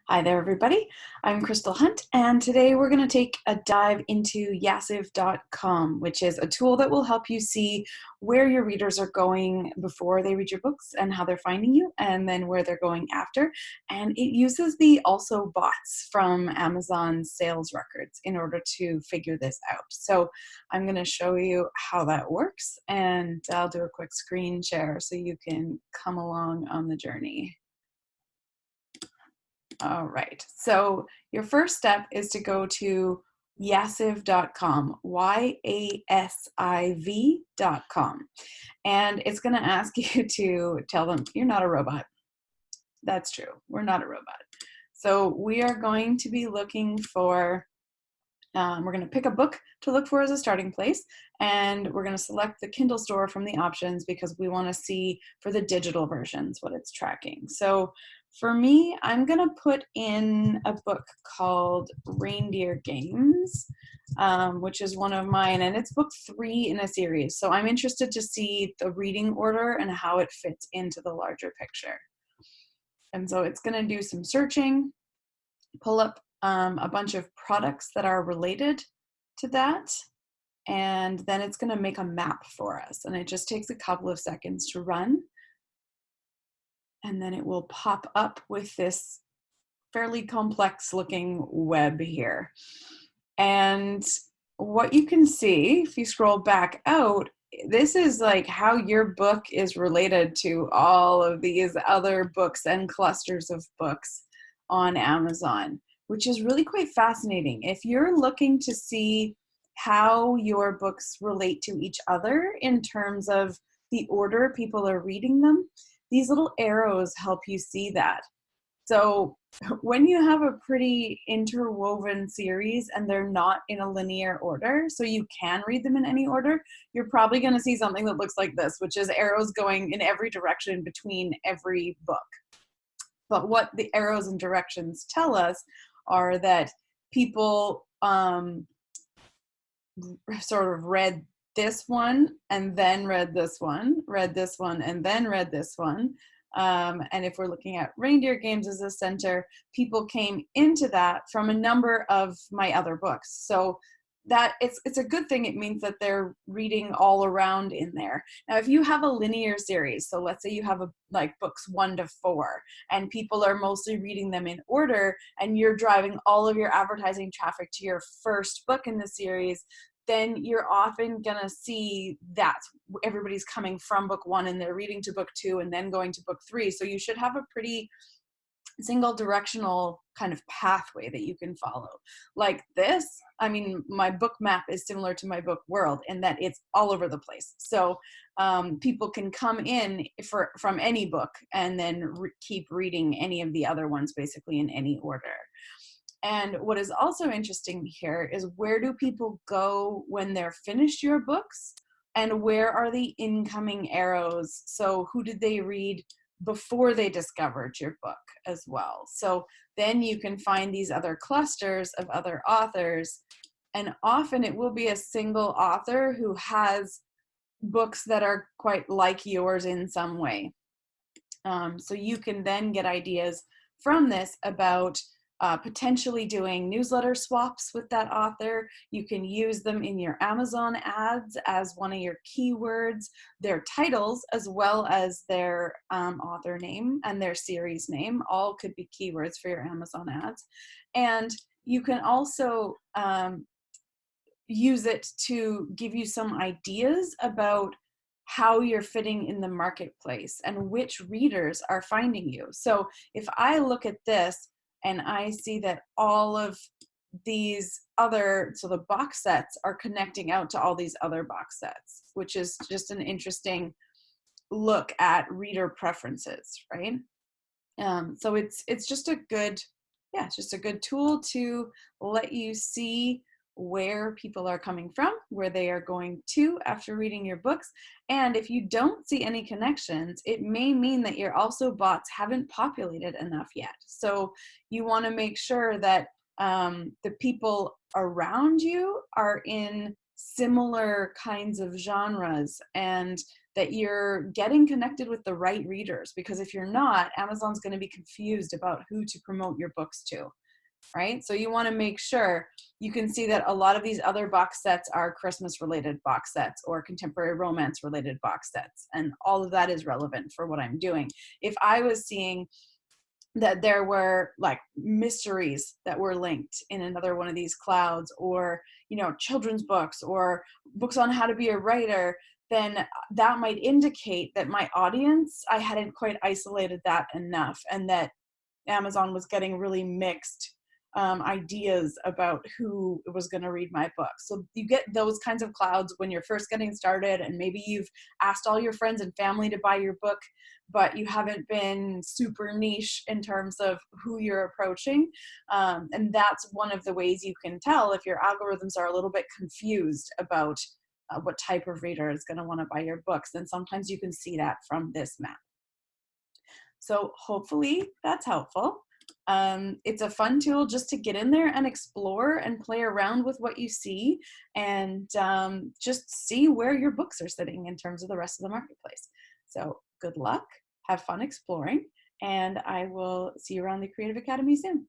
Hi there, everybody. I'm Crystal Hunt, and today we're going to take a dive into Yasiv.com, which is a tool that will help you see where your readers are going before they read your books and how they're finding you, and then where they're going after. And it uses the also bots from Amazon's sales records in order to figure this out. So I'm going to show you how that works, and I'll do a quick screen share so you can come along on the journey. All right, so your first step is to go to yasiv.com, YASIV.com, and it's going to ask you to tell them you're not a robot. That's true, we're not a robot. So we are going to be looking for, we're going to pick a book to look for as a starting place, and we're going to select the Kindle store from the options because we want to see for the digital versions what it's tracking. So for me, I'm going to put in a book called Reindeer Games, which is one of mine, and it's book 3 in a series. So I'm interested to see the reading order and how it fits into the larger picture. And so it's going to do some searching, pull up a bunch of products that are related to that, and then it's going to make a map for us, and it just takes a couple of seconds to run, and then it will pop up with this fairly complex looking web here. And what you can see if you scroll back out, this is like how your book is related to all of these other books and clusters of books on Amazon, which is really quite fascinating. If you're looking to see how your books relate to each other in terms of the order people are reading them, these little arrows help you see that. So when you have a pretty interwoven series and they're not in a linear order, so you can read them in any order, you're probably going to see something that looks like this, which is arrows going in every direction between every book. But what the arrows and directions tell us are that people sort of read this one and then read this one, and then read this one. And if we're looking at Reindeer Games as a center, people came into that from a number of my other books. So that it's a good thing. It means that they're reading all around in there. Now, if you have a linear series, so let's say you have like books 1 to 4, and people are mostly reading them in order, and you're driving all of your advertising traffic to your first book in the series, then you're often going to see that everybody's coming from book 1 and they're reading to book 2 and then going to book 3. So you should have a pretty single directional kind of pathway that you can follow. Like this, I mean, my book map is similar to my book world in that it's all over the place. So people can come in from any book and then keep reading any of the other ones basically in any order. And what is also interesting here is, where do people go when they're finished your books, and where are the incoming arrows? So who did they read before they discovered your book as well? So then you can find these other clusters of other authors, and often it will be a single author who has books that are quite like yours in some way. So you can then get ideas from this about potentially doing newsletter swaps with that author. You can use them in your Amazon ads as one of your keywords, their titles, as well as their author name and their series name, all could be keywords for your Amazon ads. And you can also use it to give you some ideas about how you're fitting in the marketplace and which readers are finding you. So if I look at this, and I see that all of these other, so the box sets are connecting out to all these other box sets, which is just an interesting look at reader preferences, right? So it's just a good, it's just a good tool to let you see where people are coming from, where they are going to after reading your books. And if you don't see any connections, it may mean that your also bots haven't populated enough yet. So you want to make sure that the people around you are in similar kinds of genres, and that you're getting connected with the right readers. Because if you're not, Amazon's going to be confused about who to promote your books to, right? So you want to make sure. You can see that a lot of these other box sets are Christmas related box sets or contemporary romance related box sets, and all of that is relevant for what I'm doing. If I was seeing that there were like mysteries that were linked in another one of these clouds, or children's books or books on how to be a writer, then that might indicate that my audience, I hadn't quite isolated that enough, and that Amazon was getting really mixed ideas about who was going to read my book. So you get those kinds of clouds when you're first getting started, and maybe you've asked all your friends and family to buy your book, but you haven't been super niche in terms of who you're approaching. And that's one of the ways you can tell if your algorithms are a little bit confused about what type of reader is going to want to buy your books. Then sometimes you can see that from this map. So hopefully that's helpful. It's a fun tool just to get in there and explore and play around with what you see, and just see where your books are sitting in terms of the rest of the marketplace. So good luck, have fun exploring, and I will see you around the Creative Academy soon.